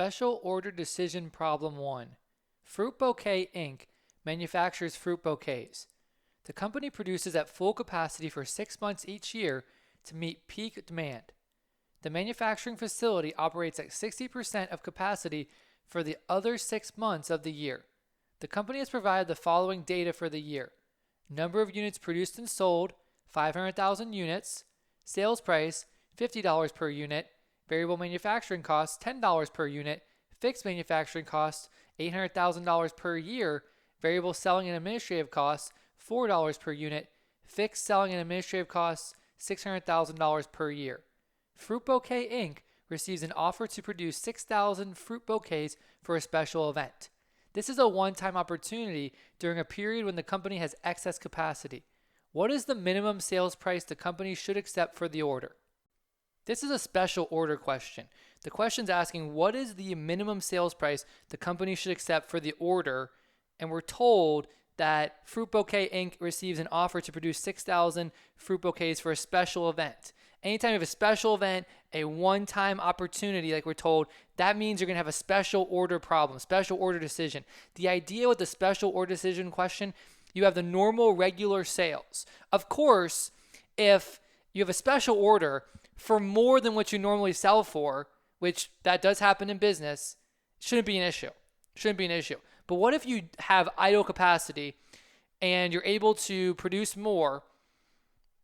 Special Order Decision Problem 1. Fruit Bouquet Inc. manufactures fruit bouquets. The company produces at full capacity for 6 months each year to meet peak demand. The manufacturing facility operates at 60% of capacity for the other 6 months of the year. The company has provided the following data for the year: number of units produced and sold, 500,000 units, sales price, $50 per unit, variable manufacturing costs, $10 per unit, fixed manufacturing costs, $800,000 per year, variable selling and administrative costs, $4 per unit, fixed selling and administrative costs, $600,000 per year. Fruit Bouquet Inc. receives an offer to produce 6,000 fruit bouquets for a special event. This is a one-time opportunity during a period when the company has excess capacity. What is the minimum sales price the company should accept for the order? This is a special order question. The question is asking what is the minimum sales price the company should accept for the order, and we're told that Fruit Bouquet Inc. receives an offer to produce 6,000 fruit bouquets for a special event. Anytime you have a special event, a one-time opportunity, like we're told, that means you're going to have a special order problem, special order decision. The idea with the special order decision question, you have the normal regular sales. Of course, if you have a special order for more than what you normally sell for, which that does happen in business, shouldn't be an issue. But what if you have idle capacity and you're able to produce more?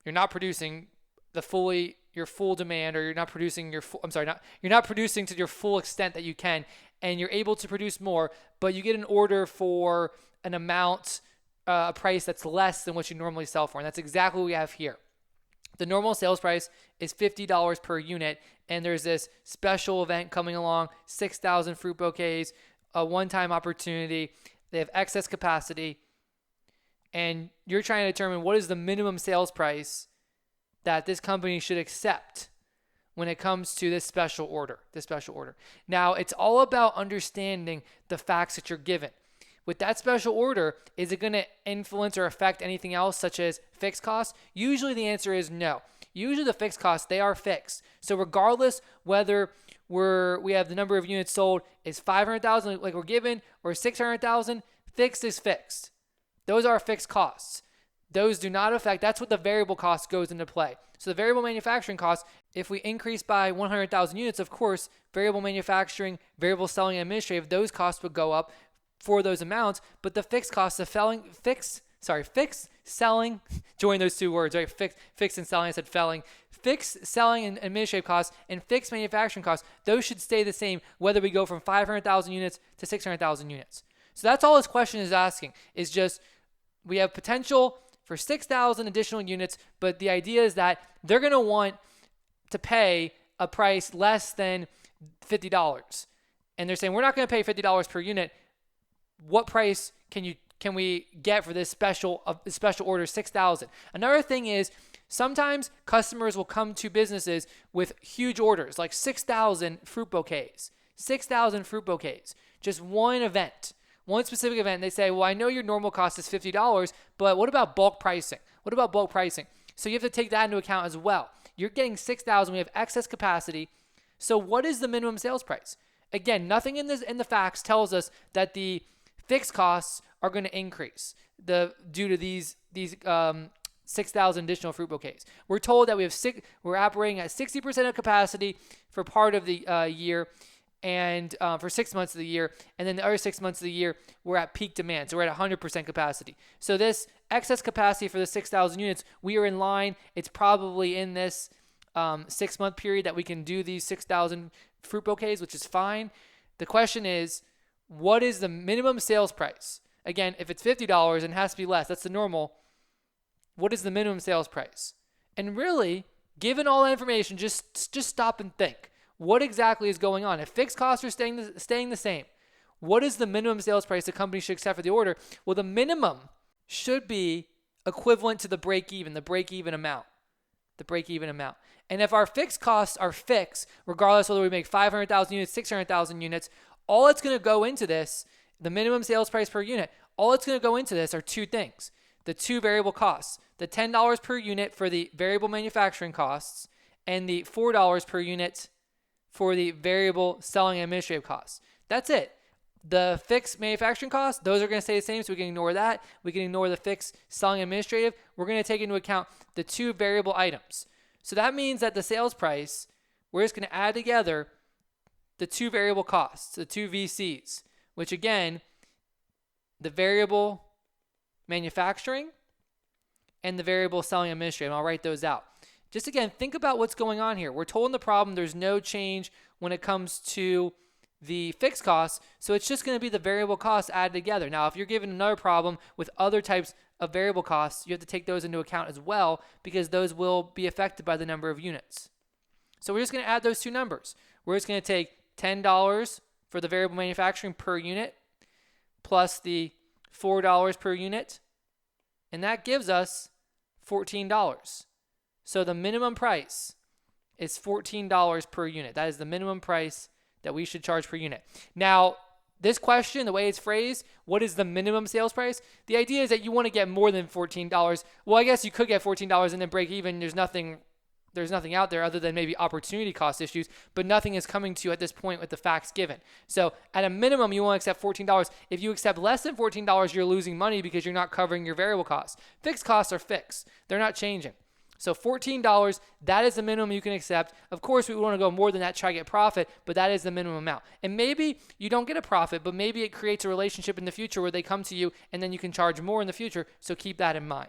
You're not producing your full demand, or you're not producing you're not producing to your full extent that you can, and you're able to produce more, but you get an order for an amount, a price that's less than what you normally sell for. And that's exactly what we have here. The normal sales price is $50 per unit, and there's this special event coming along, 6,000 fruit bouquets, a one-time opportunity. They have excess capacity, and you're trying to determine what is the minimum sales price that this company should accept when it comes to this special order. Now, it's all about understanding the facts that you're given. With that special order, is it going to influence or affect anything else, such as fixed costs? Usually the answer is no. Usually the fixed costs, they are fixed. So regardless whether we have the number of units sold is 500,000 like we're given, or 600,000, fixed is fixed. Those are fixed costs. Those do not affect, that's what the variable cost goes into play. So the variable manufacturing costs, if we increase by 100,000 units, of course, variable manufacturing, variable selling and administrative, those costs would go up for those amounts, but the fixed costs of fixed selling, join those two words, right? Fixed and selling, I said felling. Fixed selling and administrative costs and fixed manufacturing costs, those should stay the same whether we go from 500,000 units to 600,000 units. So that's all this question is asking, is just we have potential for 6,000 additional units, but the idea is that they're going to want to pay a price less than $50. And they're saying, we're not going to pay $50 per unit. What price can we get for this special order, 6,000? Another thing is sometimes customers will come to businesses with huge orders, like 6,000 fruit bouquets, just one event. One specific event, they say, well, I know your normal cost is $50, but what about bulk pricing? So you have to take that into account as well. You're getting 6,000, we have excess capacity. So what is the minimum sales price? Again, nothing in the facts tells us that the fixed costs are going to increase due to these 6,000 additional fruit bouquets. We're told that we're operating at 60% of capacity for part of the year, and for 6 months of the year, and then the other 6 months of the year, we're at peak demand. So we're at 100% capacity. So this excess capacity for the 6,000 units, we are in line. It's probably in this 6-month period that we can do these 6,000 fruit bouquets, which is fine. The question is, what is the minimum sales price? Again, if it's $50 and it has to be less, that's the normal. What is the minimum sales price? And really, given all that information, just stop and think. What exactly is going on? If fixed costs are staying the same, what is the minimum sales price the company should accept for the order? Well, the minimum should be equivalent to the break-even amount. And if our fixed costs are fixed, regardless whether we make 500,000 units, 600,000 units, all it's going to go into this, the minimum sales price per unit, all it's going to go into this are two things. The two variable costs, the $10 per unit for the variable manufacturing costs and the $4 per unit for the variable selling and administrative costs. That's it. The fixed manufacturing costs, those are going to stay the same, so we can ignore that. We can ignore the fixed selling and administrative. We're going to take into account the two variable items. So that means that the sales price, we're just going to add together the two variable costs, the two VCs, which again, the variable manufacturing and the variable selling and administrative. I'll write those out. Just again, think about what's going on here. We're told in the problem there's no change when it comes to the fixed costs, so it's just going to be the variable costs added together. Now, if you're given another problem with other types of variable costs, you have to take those into account as well because those will be affected by the number of units. So we're just going to add those two numbers. We're just going to take $10 for the variable manufacturing per unit plus the $4 per unit, and that gives us $14. So the minimum price is $14 per unit. That is the minimum price that we should charge per unit. Now, this question, the way it's phrased, what is the minimum sales price? The idea is that you want to get more than $14. Well, I guess you could get $14 and then break even. There's nothing out there other than maybe opportunity cost issues, but nothing is coming to you at this point with the facts given. So at a minimum, you want to accept $14. If you accept less than $14, you're losing money because you're not covering your variable costs. Fixed costs are fixed. They're not changing. So $14, that is the minimum you can accept. Of course, we want to go more than that, try to get profit, but that is the minimum amount. And maybe you don't get a profit, but maybe it creates a relationship in the future where they come to you and then you can charge more in the future. So keep that in mind.